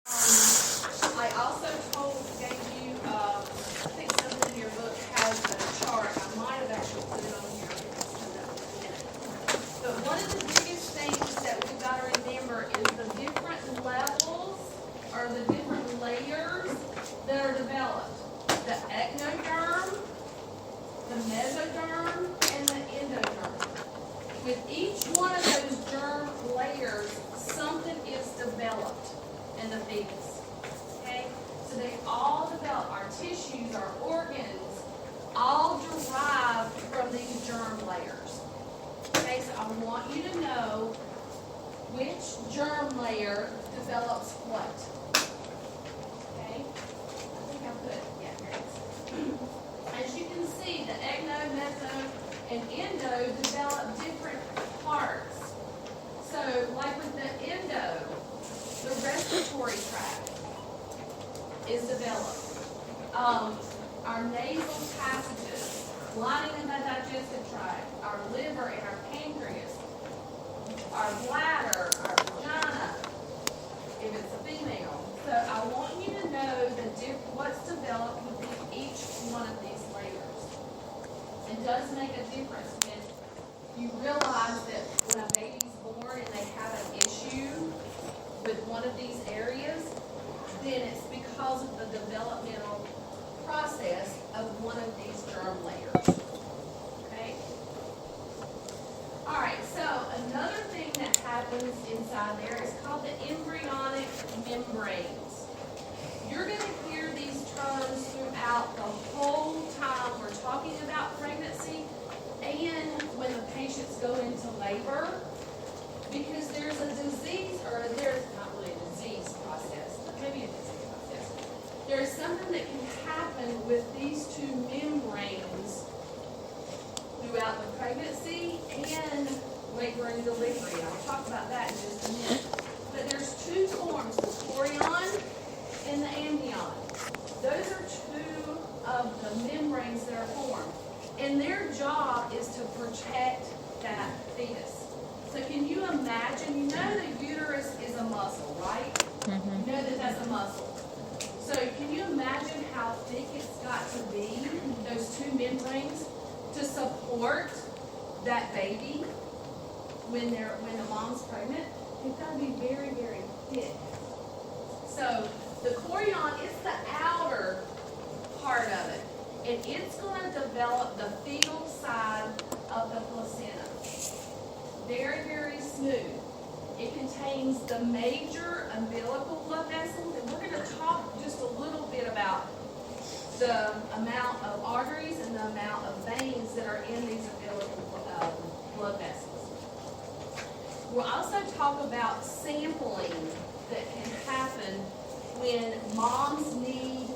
I also gave you, I think something in your book has a chart. I might have actually put it on here. I'll get this turned up in a minute. But one of the biggest things that we've got to remember is the different levels or the different layers that are developed. The ectoderm, the mesoderm, and the endoderm. With each one of those germ layers, something is developed in the fetus. Okay? So they all develop, our tissues, our organs, all derived from these germ layers. Okay, so I want you to know which germ layer develops what. Okay? I think I put, yeah, here it is. As you can see, the ecto, meso, and endo develop different parts. So, like with the endo, the respiratory tract is developed. Our nasal passages, lining of the digestive tract, our liver and our pancreas, our bladder, our vagina, if it's a female. So I want you to know what's developed within each one of these layers. It does make a difference when you realize that when a baby's born and they have an issue with one of these areas, then it's because of the developmental process of one of these germ layers. Okay? Alright, so another thing that happens inside there is called the embryonic membranes. You're going to hear these terms throughout the whole time we're talking about pregnancy and when the patients go into labor, because there's a disease, or there's not really a disease process, but maybe a disease process. There's something that can happen with these two membranes throughout the pregnancy and labor and delivery. I'll talk about that in just a minute. But there's two forms, the chorion and the amnion. Those are two of the membranes that are formed. And their job is to protect that fetus. So can you imagine, you know the uterus is a muscle, right? Mm-hmm. You know that that's a muscle. So can you imagine how thick it's got to be, those two membranes, to support that baby when the mom's pregnant? It's got to be very, very thick. So the chorion is the outer part of it, and it's going to develop the fetal side of the placenta. Very, very smooth. It contains the major umbilical blood vessels, and we're going to talk just a little bit about the amount of arteries and the amount of veins that are in these umbilical blood vessels. We'll also talk about sampling that can happen when moms need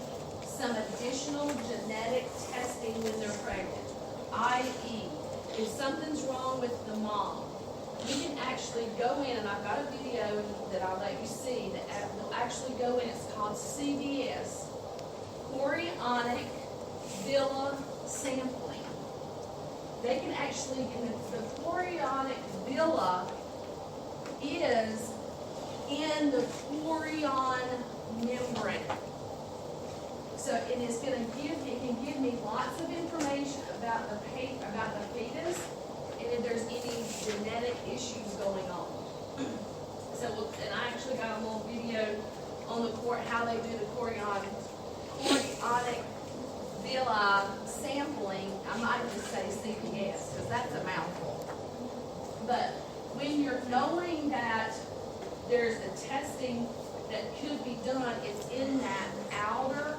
some additional genetic testing when they're pregnant, i.e., if something's wrong with the mom, we can actually go in, and I've got a video that I'll let you see that will actually go in. It's called CVS, chorionic villa sampling. They can actually, the chorionic villa is in the chorion membrane. So it is going to give me lots of information about the fetus and if there's any genetic issues going on. So, and I actually got a little video on how they do the chorionic villi sampling. I might just say CVS because that's a mouthful. But when you're knowing that there's a testing that could be done, it's in that outer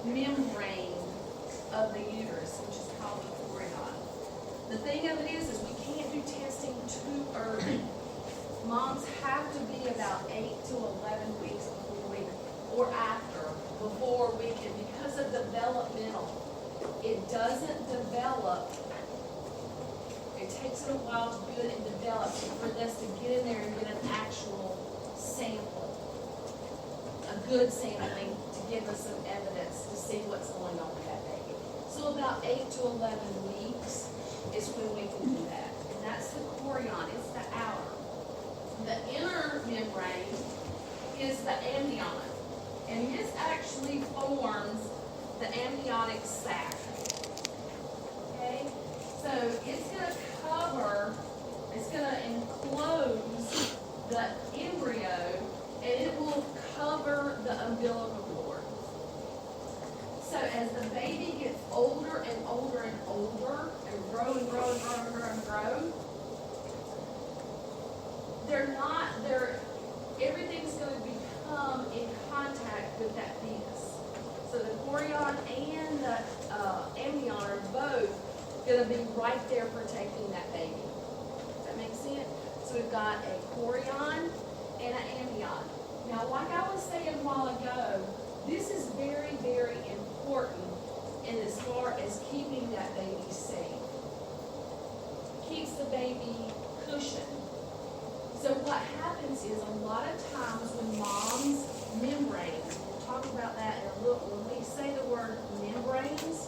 membrane of the uterus, which is called the chorion. The thing of it is we can't do testing too early. Moms have to be about 8 to 11 weeks before we can, because of developmental, it doesn't develop. It takes it a while to do it and develop for us to get in there and get an actual sample, a good sampling to give us some evidence to see what's going on with that baby. So about 8 to 11 weeks is when we can do that. And that's the chorion, it's the outer. The inner membrane is the amnion. And this actually forms the amniotic sac. Okay? So it's going to cover, it's going to enclose the embryo, and it will cover the umbilical cord. So as the baby gets older and older and older, and grow and grow and grow and grow and grow, everything's going to become in contact with that fetus. So the chorion and the amnion are both going to be right there protecting that baby. Does that make sense? So we've got a chorion and an amnion. Now, like I was saying a while ago, this is very, very important in as far as keeping that baby safe. Keeps the baby cushioned. So what happens is a lot of times when mom's membranes, we'll talk about that in a little, when we say the word membranes,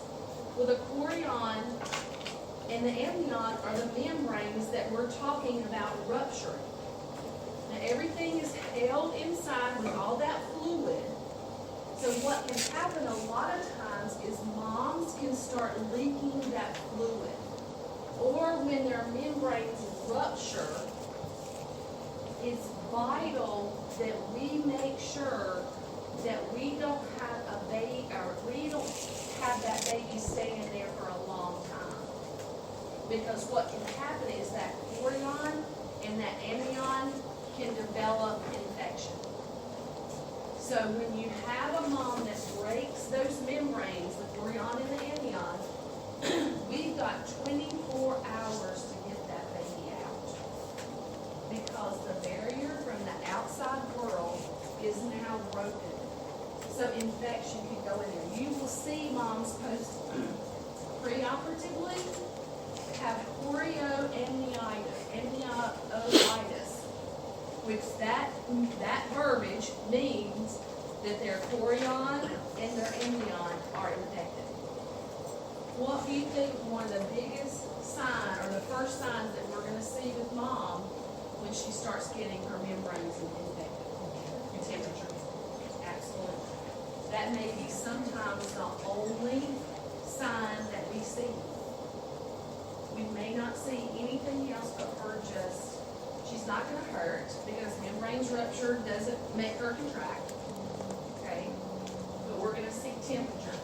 well, the chorion and the amnion are the membranes that we're talking about rupturing. Now everything is held inside with all that fluid. So what can happen a lot of times is moms can start leaking that fluid. Or when their membranes rupture, it's vital that we make sure that we don't have a baby, or we don't have that baby staying there for a long time. Because what can happen is that chorion and that amnion can develop infection. So when you have a mom that breaks those membranes, the chorion and the amnion, we've got 24 hours to get that baby out. Because the barrier from the outside world is now broken. So infection can go in there. You will see moms preoperatively have chorioamnionitis, which that verbiage means that their chorion and their amnion are infected. What do you think one of the biggest signs, or the first signs that we're going to see with mom when she starts getting her membranes infected? Temperature. Absolutely. That may be sometimes the only sign that we see. We may not see anything else but her just, she's not going to hurt because membranes rupture doesn't make her contract. Okay? But we're going to see temperature.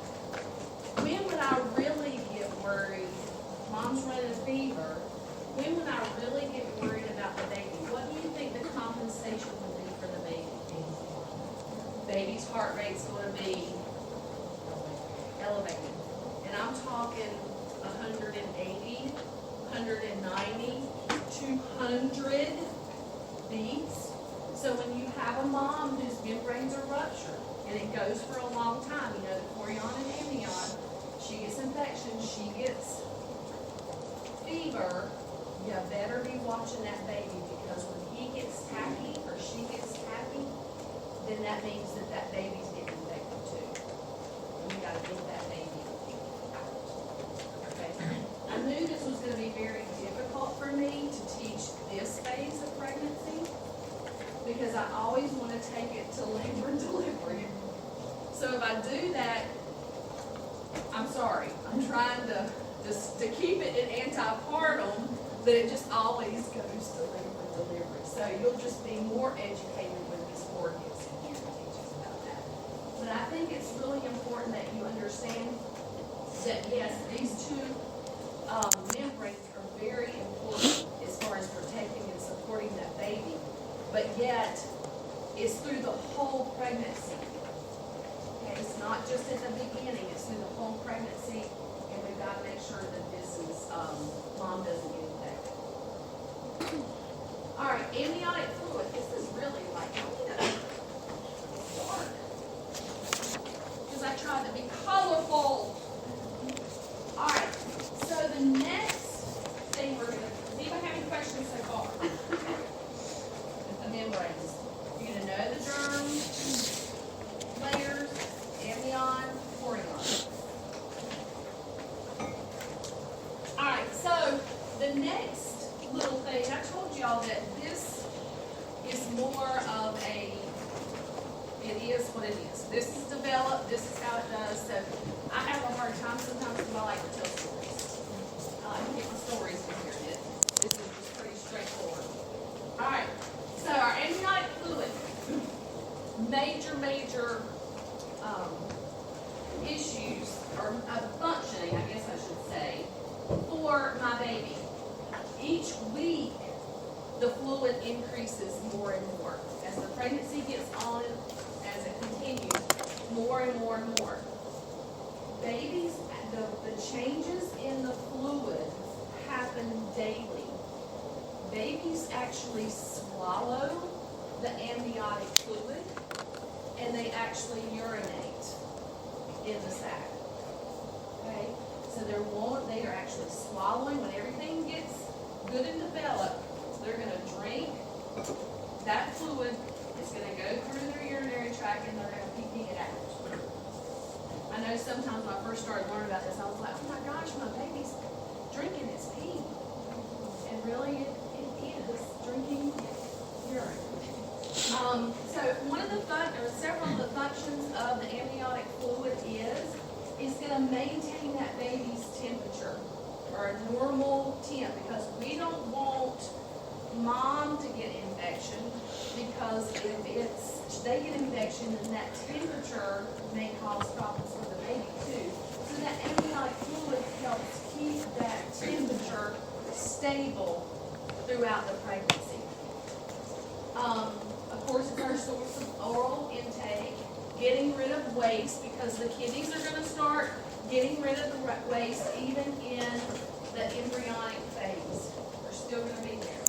When would I really get worried? Mom's running a fever. When would I really get worried about the baby? What do you think the compensation would be for the baby? Baby's heart rate's going to be elevated. And I'm talking 180, 190, 200 beats. So when you have a mom whose membranes are ruptured, and it goes for a long time, you know, the chorion and amnion, she gets infection, she gets fever, you better be watching that baby, because when he gets tacky or she gets tacky, then that means that that baby's getting infected too. And we gotta get that baby out. Okay? I knew this was gonna be very difficult for me to teach this phase of pregnancy, because I always want to take it to labor and delivery. So if I do that, I'm sorry. I'm trying to keep it in antepartum, but it just always goes to labor and delivery. So you'll just be more educated when Ms. Ford gets in here and teaches about that. But I think it's really important that you understand that, yes, these two membranes are very important as far as protecting and supporting that baby. But yet, it's through the whole pregnancy. Okay, it's not just at the beginning, it's through the whole pregnancy, and we've got to make sure that this is, mom doesn't get infected. All right, amniotic fluid. This is really like, I need to start. Because I tried to be colorful. All right, so the next thing we're going to, does anybody have any questions so far? Membranes. You're going to know the germ layers, amnion, chorion. Alright, so the next little thing, I told y'all that this is more of a it is what it is. This is developed, this is how it does, so I have a hard time sometimes because I like to tell stories. I like to get my stories in here. This is just pretty straightforward. Alright, so our amniotic fluid, major issues, or functioning, I guess I should say, for my baby. Each week, the fluid increases more and more. As the pregnancy gets on, as it continues, more and more and more. Babies, the changes in the fluid happen daily. Babies actually swallow the amniotic fluid, and they actually urinate in the sac. Okay? So they are actually swallowing when everything gets good and developed. They're going to drink that fluid. It's going to go through their urinary tract, and they're going to pee it out. I know sometimes when I first started learning about this, I was like, oh my gosh, my baby's drinking its pee. And really, it is drinking urine. So one of the several of the functions of the amniotic fluid is going to maintain that baby's temperature, or a normal temp, because we don't want mom to get infection, because if they get infection, then that temperature may cause problems for the baby too. So that amniotic fluid helps keep that temperature stable throughout the pregnancy. Of course, it's our source of oral intake, getting rid of waste, because the kidneys are going to start getting rid of the waste even in the embryonic phase. They're still going to be there.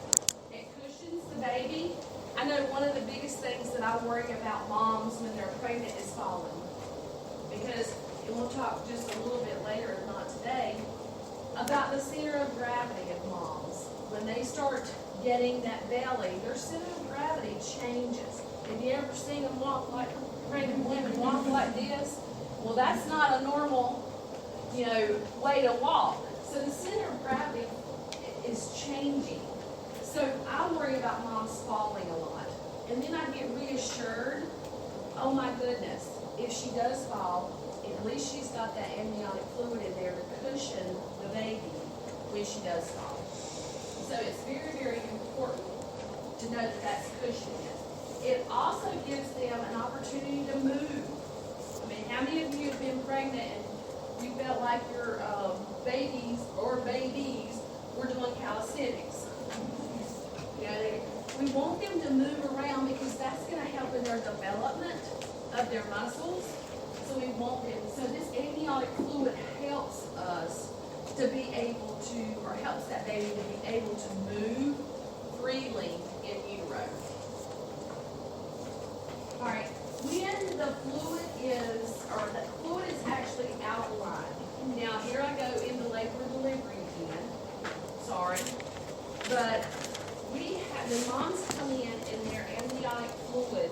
It cushions the baby. I know one of the biggest things that I worry about moms when they're pregnant is falling. Because, and we'll talk just a little bit later, if not today, about the center of gravity of moms. When they start getting that belly, their center of gravity changes. Have you ever seen them walk like pregnant women walk like this? Well, that's not a normal, way to walk. So the center of gravity is changing. So I worry about moms falling a lot. And then I get reassured, oh my goodness, if she does fall, at least she's got that amniotic fluid in there to cushion the baby when she does fall. So it's very, very important to know that that's cushioning it. It also gives them an opportunity to move. I mean, how many of you have been pregnant and you felt like your babies were doing calisthenics? We want them to move around because that's going to help in their development of their muscles. So we want them. So this amniotic fluid helps us to be able to, or helps that baby to be able to move freely in utero. All right, when the fluid is actually alkaline. Now here I go into labor and delivery again. Sorry, but the moms come in and their amniotic fluid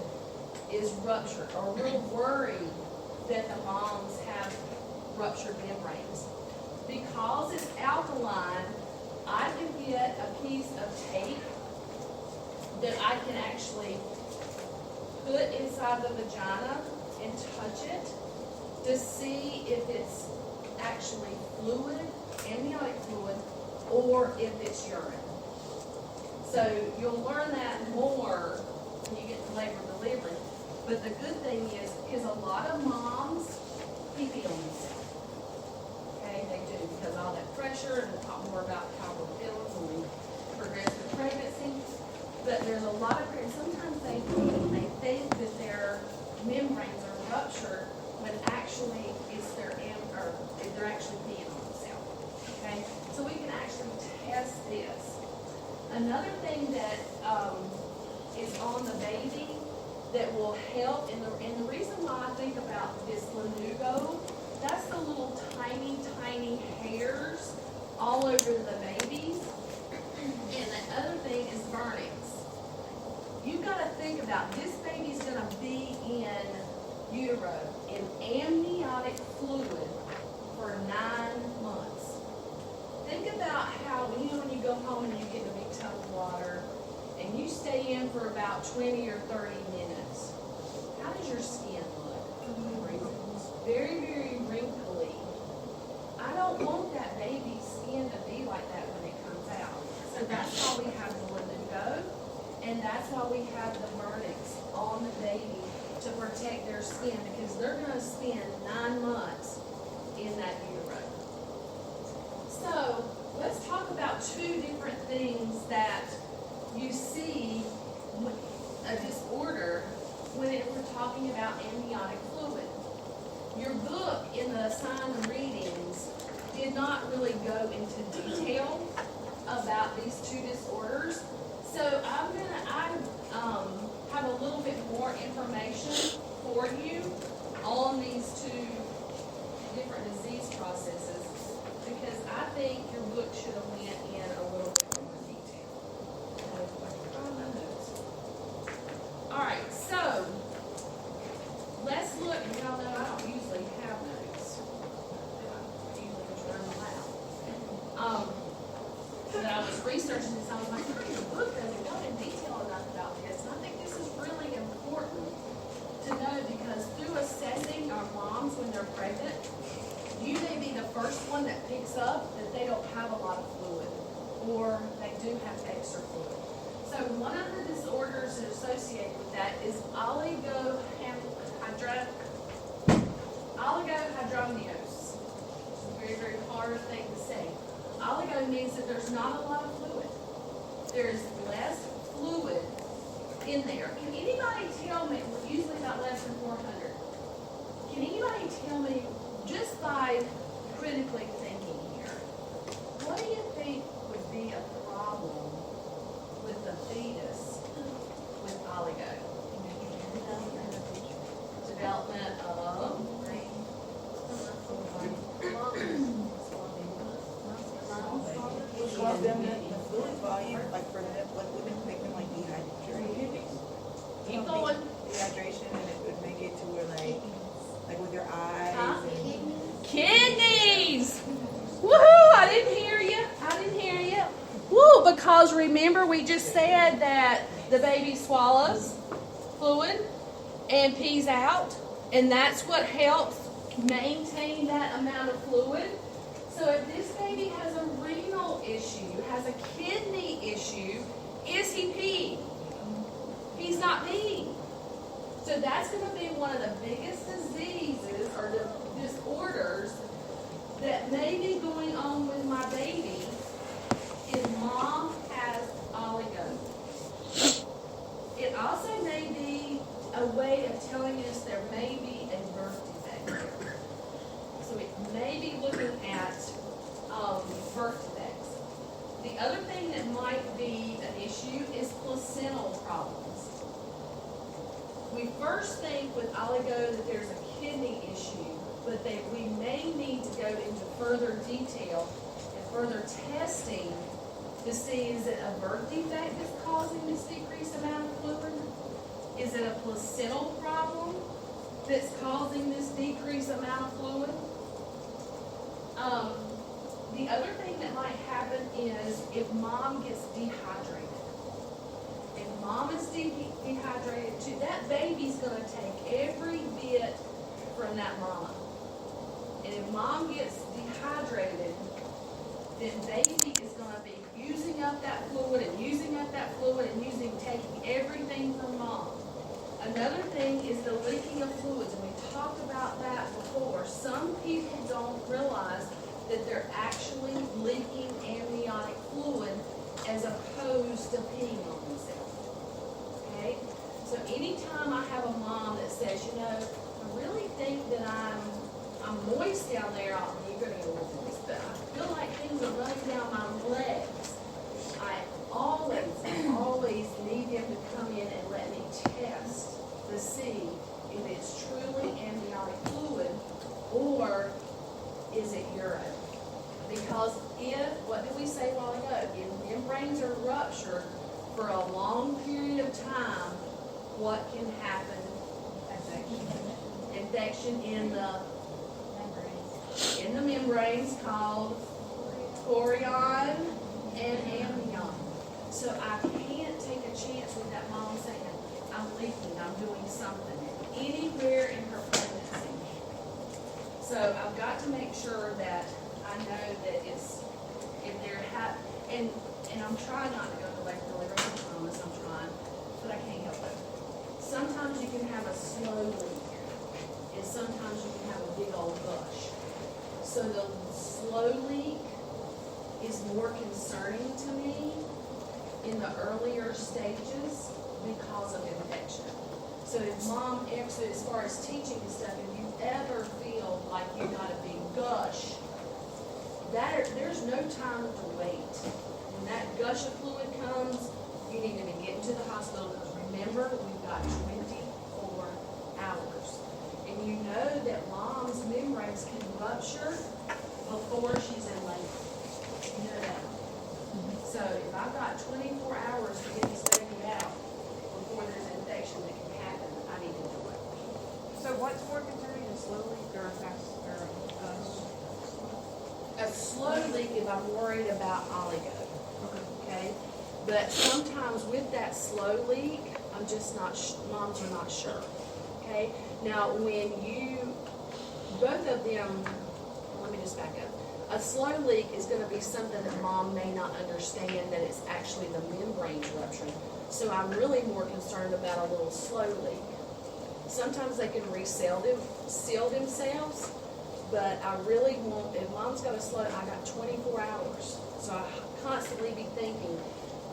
is ruptured, or we're worried that the moms have ruptured membranes. Because it's alkaline, I can get a piece of tape that I can actually put inside the vagina and touch it to see if it's actually fluid, amniotic fluid, or if it's urine. So you'll learn that more when you get to labor and delivery. But the good thing is a lot of moms pee-pee on themselves. Okay, they do, because of all that pressure, and we'll talk more about how we're feeling when we progress with pregnancy. But there's a lot of parents, sometimes they think that their membranes are ruptured when actually they're actually peeing on themselves. Okay, so we can actually test this. Another thing that is on the baby that will help, and the reason why I think about this lanugo, that's the little tiny hairs all over the babies. And the other thing is burnings. You've got to think about, this baby's going to be in utero, in amniotic fluid for 9 months. Think about how, when you go home and you get in a big tub of water, and you stay in for about 20 or 30 minutes. How does your that's why we have the vernix on the baby to protect their skin, because they're gonna spend 9 months in that utero. So, let's talk about 2 different things that you see with a disorder when we're talking about amniotic fluid. Your book in the assigned readings did not really go into detail about these 2 disorders. So I have a little bit more information for you on these 2 different disease processes, because I think your book should have went in a little bit more detail. All right, so let's look. Y'all know I don't usually have notes. I usually just run them out. But I was researching this. I was like, your book doesn't go in detail enough about this. And I think this is really important to know, because through assessing our moms when they're pregnant, you may be the first one that picks up that they don't have a lot of fluid, or they do have extra fluid. So one of the disorders associated with that is oligohydramnios. It's a very, very hard thing to say. Oligo means that there's not a lot of fluid. There's less fluid in there. Can anybody tell me, we're usually about less than 400. Can anybody tell me, just by critically thinking here, what do you think would be a problem with the fetus with oligo? Development of Cause them the fluid volume, like for them, like would it make them like dehydrated? Keep going. Dehydration, and it would make it to where like with your eyes. Huh? And Kidneys! Woohoo! I didn't hear you. Woo! Because remember, we just said that the baby swallows fluid and pees out, and that's what helps maintain that amount of fluid. So if this baby has a renal issue, has a kidney issue, is he peeing? He's not peeing. So that's going to be one of the biggest diseases or disorders that may be going on with my baby, is mom has oligo. It also may be a way of telling us there may be a birth defect there. So it may be looking at birth defects. The other thing that might be an issue is placental problems. We first think with oligo that there's a kidney issue, but we may need to go into further detail and further testing to see, is it a birth defect that's causing this decreased amount of fluid? Is it a placental problem that's causing this decreased amount of fluid? The other thing that might happen is if mom gets dehydrated. If mom is dehydrated too, that baby's going to take every bit from that mama. And if mom gets dehydrated, then baby is going to be using up that fluid and using up that fluid and taking everything from mom. Another thing is the leaking of fluids, and we talked about that before. Some people don't realize that they're actually leaking amniotic fluid as opposed to peeing on themselves. Okay? So anytime I have a mom that says, I really think that I'm moist down there, you're going to get a little moist, but I feel like things are running down my legs, I always need them to come in and let me test to see if it's truly amniotic fluid or is it urine. Because what did we say a while ago? If membranes are ruptured for a long period of time, what can happen? Infection in the membranes called chorion and amnion. So I can't take a chance with that mom saying, I'm leaking, I'm doing something, anywhere in her pregnancy. So I've got to make sure that I know that and I'm trying not to go to labor and delivery, I promise I'm trying. sometimes you can have a slow leak, and sometimes you can have a big old gush. So the slow leak is more concerning to me in the earlier stages because of infection. So if mom, actually, as far as teaching and stuff, if you ever feel like you got a big gush, there's no time to wait. When that gush of fluid comes, you need to be getting to the hospital, because remember, we've got 24 hours. And you know that mom's membranes can rupture before she's in labor. You know that. So if I've got 24 hours to get this baby out before there's an infection that can happen, I need to do it. So what's more concerning, a slow leak or a fast or a A slow leak if I'm worried about oligo, okay? But sometimes with that slow leak, I'm just not, moms are not sure, okay? Now, when both of them, let me just back up. A slow leak is gonna be something that mom may not understand, that it's actually the membranes rupturing. So I'm really more concerned about a little slow leak. Sometimes they can seal themselves, but I really want, if mom's got a slow, I got 24 hours. So I constantly be thinking,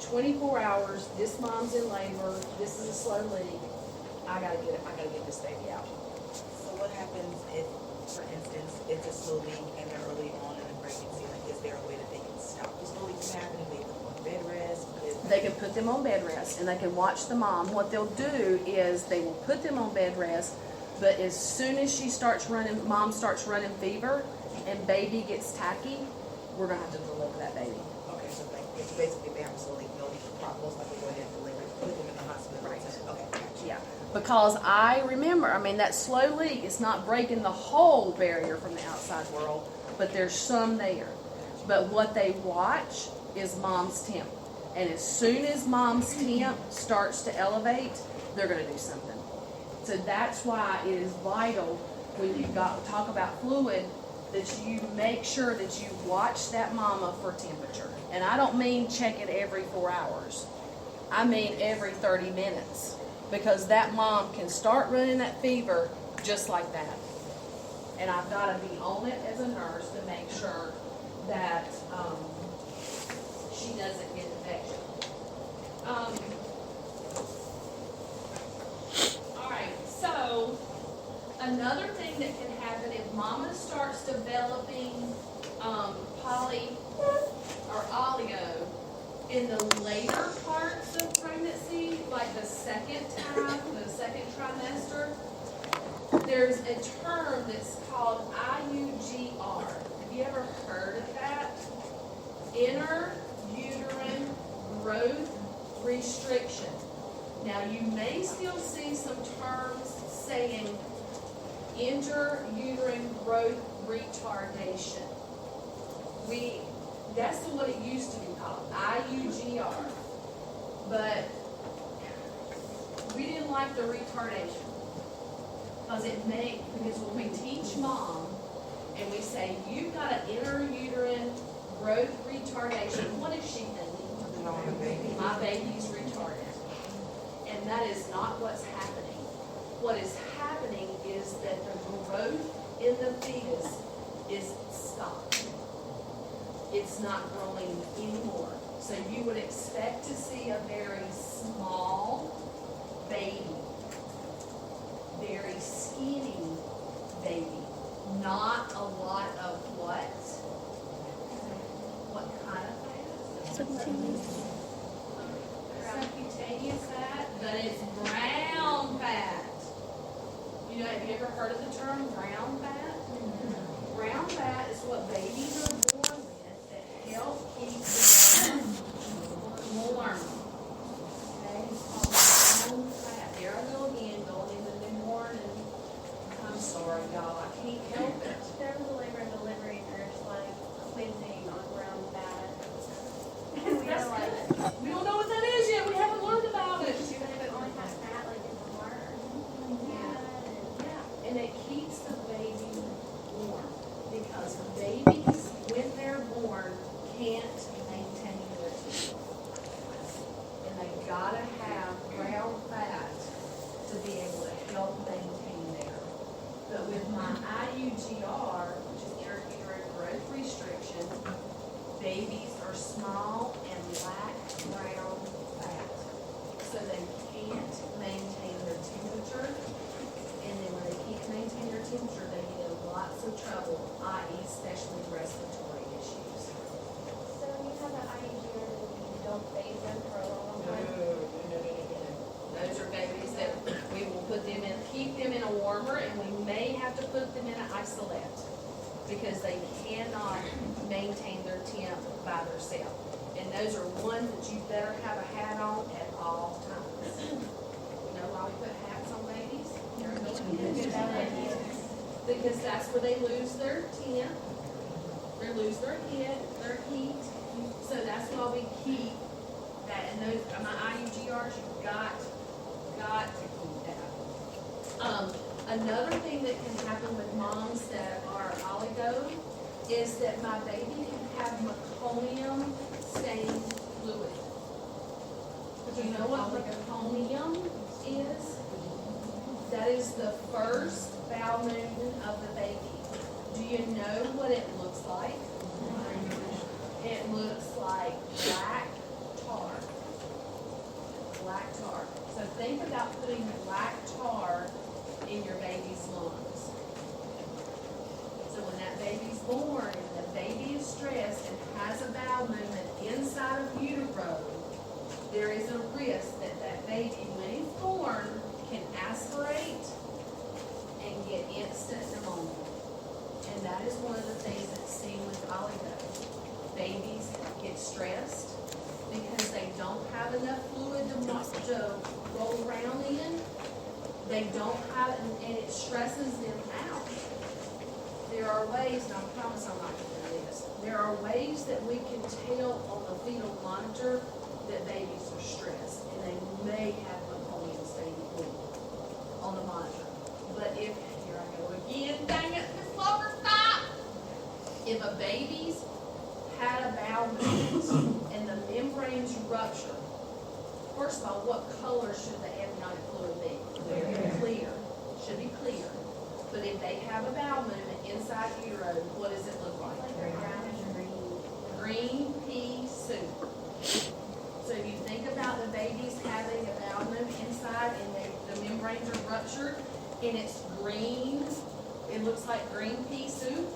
24 hours, this mom's in labor, this is a slow leak, I gotta get this baby out. So what happens if, for instance, it's a slow leak and they're early on in the pregnancy? Like, is there a way that they can stop the slow leak from happening? They put them on bed rest? They can put them on bed rest, and they can watch the mom. What they'll do is they will put them on bed rest, but as soon as mom starts running fever and baby gets tacky, we're gonna have to deliver that baby. Okay, so like, it's basically if they have a slow leak, no problem, most likely go ahead and deliver it, put them in the hospital. Right. Okay, gotcha. Yeah, because I remember, that slow leak is not breaking the whole barrier from the outside world, but there's some there. But what they watch is mom's temp. And as soon as mom's temp starts to elevate, they're gonna do something. So that's why it is vital when you talk about fluid, that you make sure that you watch that mama for temperature. And I don't mean check it every 4 hours. I mean every 30 minutes. Because that mom can start running that fever just like that. And I've got to be on it as a nurse to make sure that she doesn't get infection. Alright, so another thing that can happen if mama starts developing poly or oligo in the later parts of pregnancy, like the second trimester, there's a term that's called IUGR. Have you ever heard of that? Inter-uterine growth restriction. Now you may still see some terms saying inter-uterine growth retardation. That's what it used to be called, IUGR. But we didn't like the retardation. Because when we teach mom and we say, you've got an inter-uterine growth retardation, what is she thinking? My baby's retarded. And that is not what's happening. What is happening is that the growth in the fetus is stopped. It's not growing anymore. So you would expect to see a very small baby, very skinny baby, not a lot of what? What kind of fat? Subcutaneous fat, but it's brown fat. Have you ever heard of the term brown fat? Brown fat is what babies are born with that help keep the baby warm. Okay, it's called brown fat. There I go again, going into newborn, and I'm sorry, y'all, I can't help it. There was a labor and delivery nurse like quizzing on brown fat. And we were like, We don't know what that is yet. We haven't learned about it. even if it only has fat, like in the water. Yeah, and it keeps the baby warm because babies, when they're born, can't maintain their teeth. And they gotta have brown fat to lots of trouble, i.e. especially respiratory issues. So when you have an IUD, you don't bathe them for a long No, time? no. Those are babies that we will put them in, keep them in a warmer, and we may have to put them in an isolate because they cannot maintain their temp by themselves. And those are ones that you better have a hat on at all times. You know why we put hats on babies? They're going because that's where they lose their temp, they lose their heat. So that's why we keep that. And those, my IUGRs, you've got to keep that. Another thing that can happen with moms that are oligo is that my baby can have meconium stained fluid. Do you know what meconium is? That is the first bowel movement of the baby. Do you know what it looks like? It looks like black tar. Black tar. So think about putting black tar in your baby's lungs. So when that baby's born and the baby is stressed and has a bowel movement inside of utero, there is a risk that that baby, when he's born, can aspirate and get instant pneumonia. And that is one of the things that's seen with oligo. Babies get stressed because they don't have enough fluid to roll around in. They don't have, and it stresses them out. There are ways, and I promise I'm not going to do this, there are ways that we can tell on the fetal monitor that babies are stressed, and they may have meconium stained fluid on the monitor. But if, here I go again, dang it, Miss Lover, stop! If a baby's had a bowel movement and the membranes rupture, first of all, what color should the amniotic fluid be? Clear. Should be clear. But if they have a bowel movement inside utero, what does it look like? Green pea soup. So if you think about the babies having a bowel movement inside and the membranes are ruptured and it's green, it looks like green pea soup,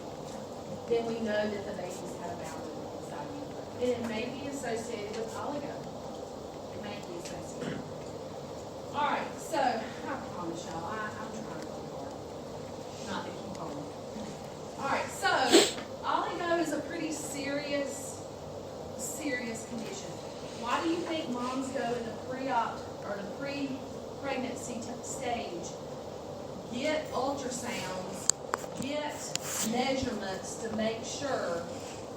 then we know that the baby's had a bowel movement inside utero. And it may be associated with oligo. It may be associated. All right, so I promise y'all, I'm trying to work hard, not to keep on. All right, so oligo is a pretty serious condition. Why do you think moms go in the pre-op or the pre-pregnancy stage, get ultrasounds, get measurements to make sure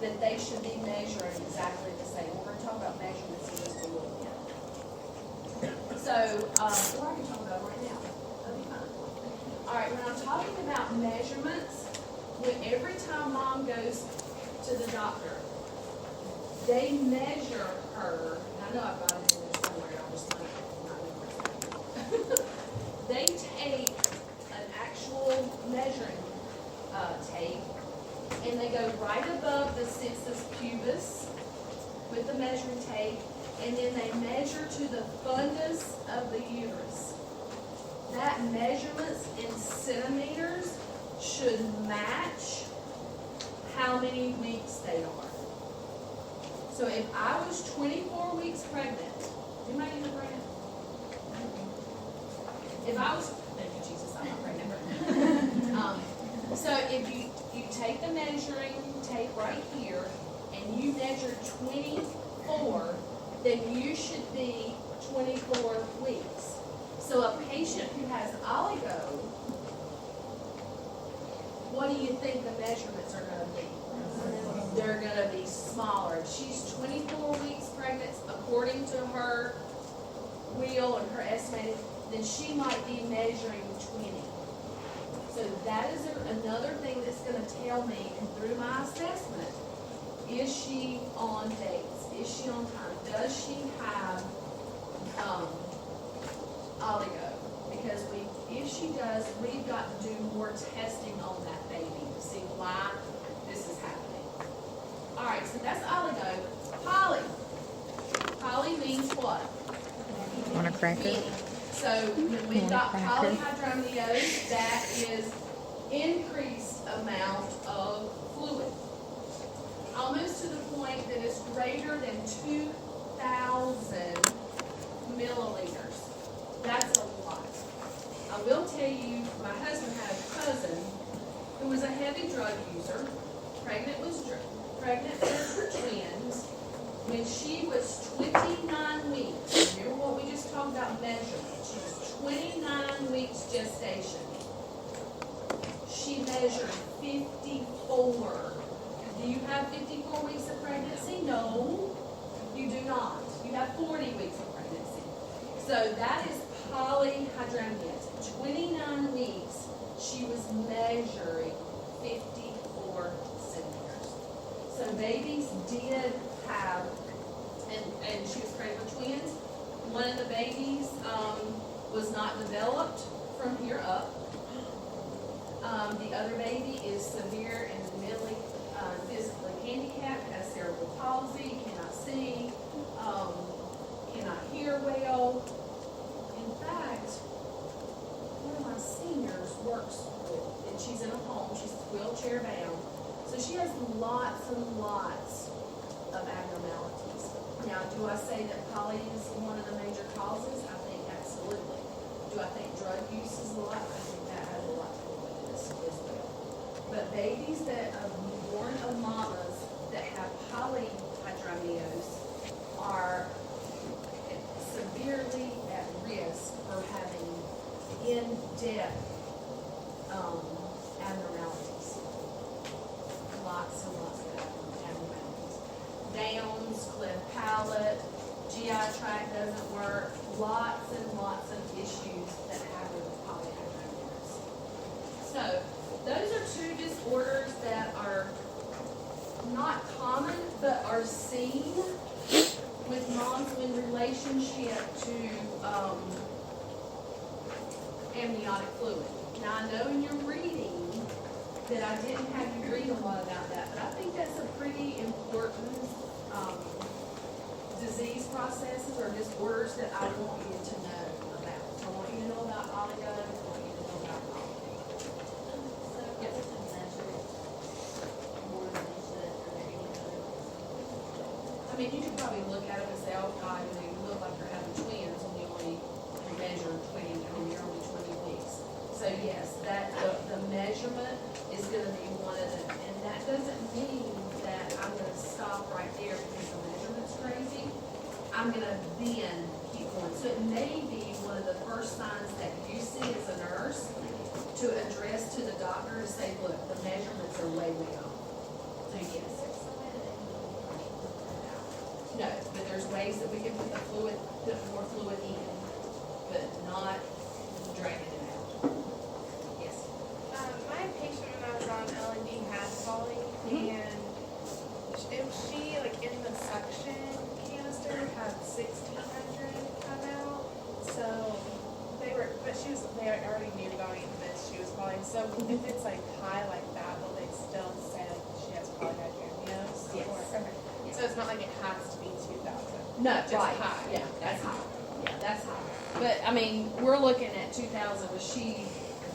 that they should be measuring exactly the same? We're going to talk about measurements in just a little bit. So, or I can talk about it right now. That'll be fine. All right, when I'm talking about measurements, every time mom goes to the doctor, they measure her. I know I've got it in there somewhere. I'm just not remembering. They take an actual measuring tape, and they go right above the census pubis with the measuring tape, and then they measure to the fundus of the uterus. That measurements in centimeters should match how many weeks they are. So if I was 24 weeks pregnant, you might even pregnant. If I was, thank you Jesus, I'm not pregnant. So if you take the measuring tape right here and you measure 24, then you should be 24 weeks. So a patient who has oligo, what do you think the measurements are going to be? They're going to be smaller. If she's 24 weeks pregnant, according to her wheel and her estimated, then she might be measuring 20. So that is another thing that's going to tell me, and through my assessment, is she on dates? Is she on time? Does she have oligo? Because if she does, we've got to do more testing on that baby to see why this is happening. All right, so that's oligo. Poly. Poly means what? Want a cracker? So we've got polyhydramnios, that is increase of amount of fluid. Almost to the point that it's greater than 2,000 milliliters. That's a lot. I will tell you, my husband had a cousin who was a heavy drug user, pregnant with twins. When she was 29 weeks, remember what we just talked about measurement, she was 29 weeks gestation. She measured 54. Do you have 54 weeks of pregnancy? No, you do not. You have 40 weeks of pregnancy. So that is polyhydramnios. 29 weeks, she was measuring 54 centimeters. So babies did have, and she was pregnant with twins. One of the babies was not developed from here up. The other baby is severe and mentally, physically handicapped, has cerebral palsy, cannot see, cannot hear well. In fact, one of my seniors works with, and she's in a home, she's wheelchair bound, so she has lots and lots of abnormalities. Now, do I say that poly is one of the major causes? I think absolutely. Do I think drug use is a lot? I think that has a lot to do with this as well. But babies that are born of mamas that have polyhydramnios are severely at risk for having in-depth abnormalities. Lots and lots of abnormalities. Downs, cleft palate, GI tract doesn't work. Lots and lots of issues that happen with polyhydramnios. So, those are two disorders that are not common, but are seen with moms in relationship to amniotic fluid. Now, I know in your reading that I didn't have you read a lot about that, but I think that's a pretty important disease processes or disorders that I want you to know about. So I want you to know about oligo, I want you to know about poly. I mean, you could probably look at it and say, oh God, you look like you're having twins when you only measure 20, you're only 20 weeks. So yes, that the measurement is going to be one of them, and that doesn't mean that I'm going to stop right there because the measurement's crazy. I'm going to then keep going. So it may be one of the first signs that you see as a nurse to address to the doctor to say, look, the measurements are way off. So yes. No, but there's ways that we can put more fluid in, but not dragging it out. Yes. My patient when I was on L&D had poly, and she, like, in the suction canister had 1,600 come out. So they already knew going into this she was poly. So if it's like high like that, will they still say like she has polyhydramnios? Yes. Okay. So it's not like it has to be 2,000. No, Just right. high. Yeah, that's high. Yeah, that's high. But, I mean, we're looking at 2,000. Was she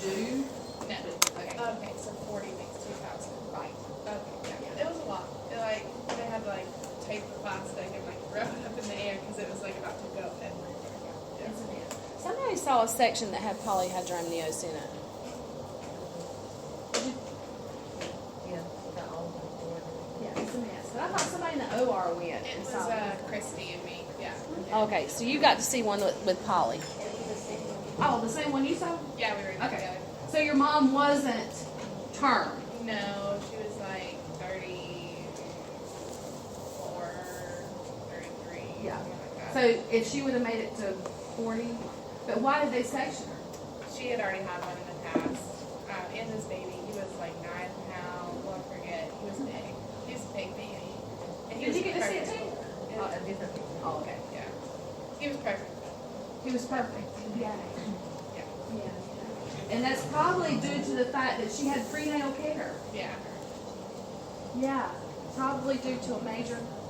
due? No. Okay. Okay, so 40 makes 2,000. Right. Okay, yeah. It was a lot. They had to like tape the plastic and like throw it up in the air because it was like about to go everywhere. Yeah. Isn't it? Somebody saw a section that had polyhydramnios in it. Yeah, it's a mess. But I thought somebody in the OR went. It and was saw it. Christy and me. Yeah. Okay, so you got to see one with poly. Oh, the same one you saw? Yeah, we were Okay. together. So your mom wasn't term? No, she was like 34, 33. Yeah. Something like So that. if she would have made it to 40, but why did they section her? She had already had one in the past. And this baby, he was like 9 pounds. Won't forget. He was big. He was a big baby. And he Did was you get to see it perfect. too? Oh, okay. Yeah. He was perfect. He was perfect. Yeah. Yeah. Yeah. And that's probably due to the fact that she had prenatal care. Yeah. Yeah. Probably due to a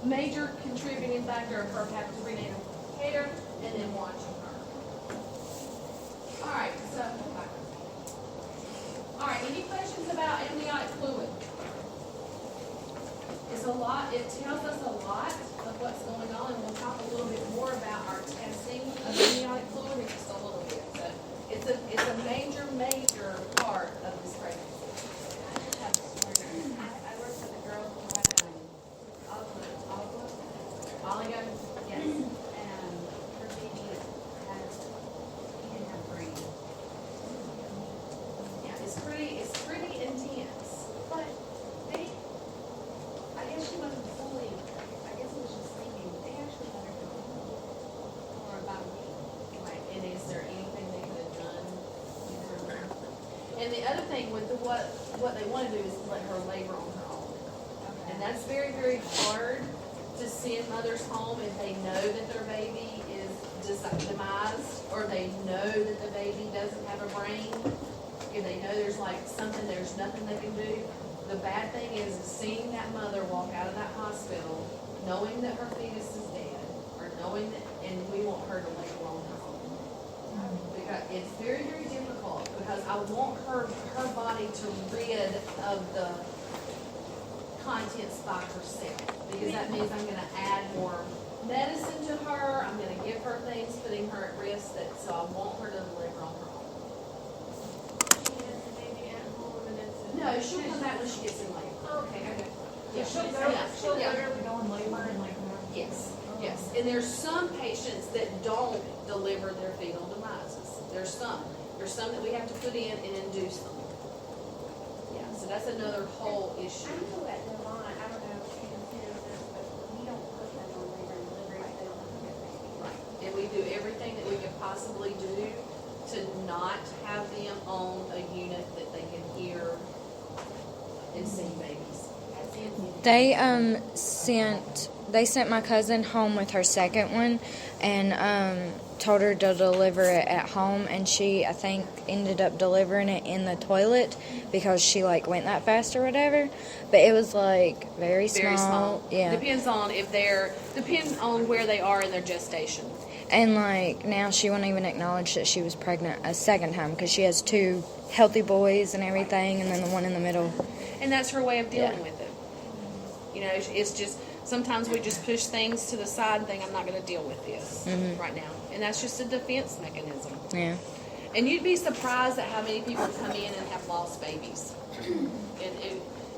major contributing factor of her having prenatal care and then watching her. All right, Any questions about amniotic fluid? It's a lot, it tells us a lot of what's going on, and we'll talk a little bit more about our testing of amniotic fluid in just a little bit. So it's a major part of this pregnancy. I worked with a girl who had Oligo? Yes. and her baby he didn't have brain. Yeah, it's pretty intense. But they, I guess she wasn't fully, I guess it was just thinking, they actually let her go for about a week. Right, and is there anything they could have done? And the other thing with what they want to do is let her labor on her own. And that's very, very hard to send mothers home if they know that their baby is demised, or they know that the baby doesn't have a brain, if they know there's nothing they can do. The bad thing is seeing that mother walk out of that hospital, knowing that her fetus is dead, or knowing that, and we want her to labor on her own. Because it's very, very difficult, because I want her body to rid of the contents by herself, because that means I'm gonna add more medicine to her, I'm gonna give her things, putting her at risk, so I want her to deliver on her own. She has the baby at home and it's. No, she'll come back when she gets in labor. Okay. Yeah, She'll literally go in labor and like. Yes, yes, and there's some patients that don't deliver their fetal demises. There's some that we have to put in and induce them. Yeah, so that's another whole issue. I know at Devon, I don't know if she considers this, but we don't put them on labor and delivery if they don't have a good baby. Right, and we do everything that we can possibly do to not have them on a unit that they can hear and see babies. They sent my cousin home with her second one and told her to deliver it at home, and she, I think, ended up delivering it in the toilet because she like went that fast or whatever. But it was like very small. Very small. Yeah. Depends on where they are in their gestation. And like now she won't even acknowledge that she was pregnant a second time because she has 2 healthy boys and everything, and then the one in the middle. And that's her way of dealing Yeah. with it. You know, it's just, sometimes we just push things to the side and think, I'm not going to deal with this right now. And that's just a defense mechanism. Yeah. And you'd be surprised at how many people come in and have lost babies.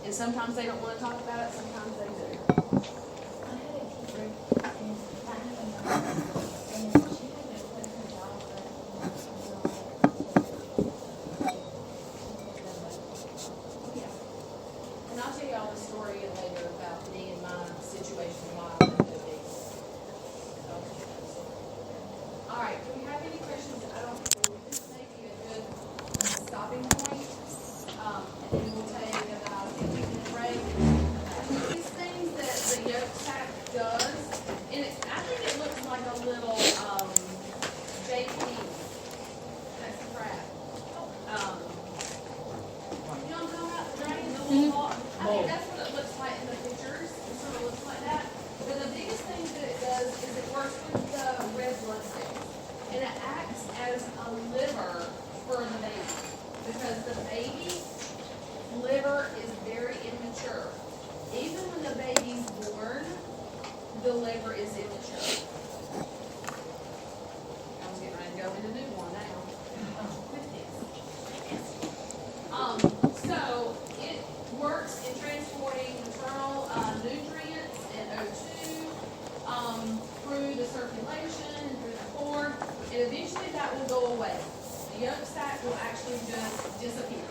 And sometimes they don't want to talk about it, sometimes they do. I had a teacher, and that happened, and she had to quit her job, And I'll tell you all the story later about me and my situation while I lived with these. All right, do we have any questions? I don't think this may be a good stopping point. And then we'll take about a 15-minute break. These things that the yolk sac does, and I think it looks like a little JP. That's the crab. You know what I'm talking about? The dragon, the little ball. I think that's what it looks like in the pictures. It sort of looks like that. But the biggest thing that it does is it works with the red blood cells. And it acts as a liver for the baby. Because the baby's liver is very immature. Even when the baby's born, the liver is immature. I was getting ready to go into newborn now. With this. So it works in transporting maternal nutrients and O2 through the circulation, through the cord, and eventually that will go away. The yolk sac will actually just disappear.